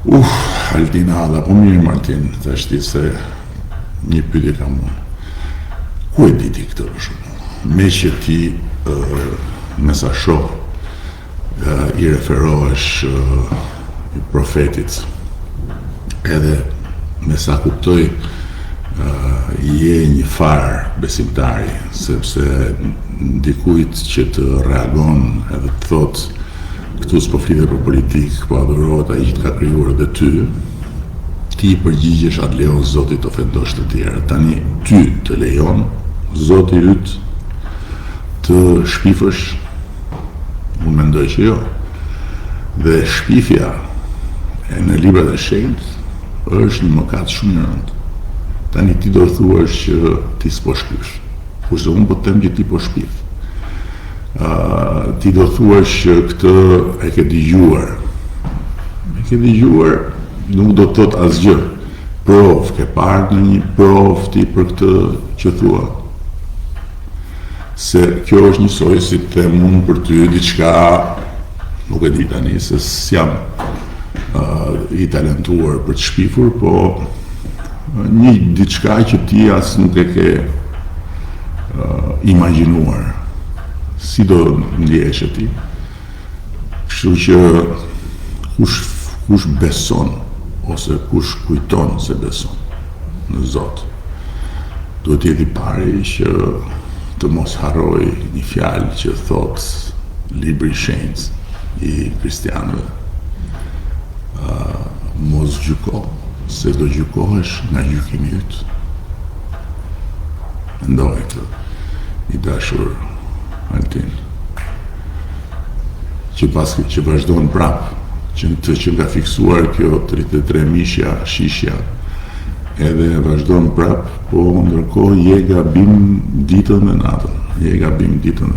Altina Alla, po mirë Martin, të shti se një pyetje kam unë. Ku e diti këtë për shumë? Me që ti me sa shoh i referohesh profetit, edhe me sa kuptoj je një farë besimtari, sepse ndikujt që të reagon edhe të thot këtu s'po flitet për politikë, po adhurohet ai që ka krijuar edhe ty, ti i përgjigjesh atë lejon Zotit të ofendosh të tjerë. Tani ty të lejon Zoti yt të shpifësh? Unë mendoj që jo. Dhe shpifja në librat e shenjtë është një mëkat shumë i rëndë. Tani ti do thuash që ti s'po shpysh, kurse unë po them që ti po shpif. Ti do thuash që këtë e ke dëgjuar. E ke dëgjuar, nuk do të thot asgjë. Provë, ke parë në një provë ti për këtë që thua. Se kjo është njësoj si të them unë për ty diçka, nuk e di tani se s'jam i talentuar për të shpifur, po një diçka që ti as nuk e ke imagjinuar. Si do ndjehesh e ti? Kështu që kush beson ose kush kujton se beson në Zot, duhet jeti pari që të mos harroj një fjalë që thot libri i shenjtë i kristianëve. Mos gjyko, se do gjykohesh nga gjykimi yt. Mendoj këtë, i dashur Altin, që vazhdojnë prapë, që nga fiksuar kjo 33 mishja, shishja, edhe vazhdojnë prapë, po ndërkohë je gabim ditën dhe natën.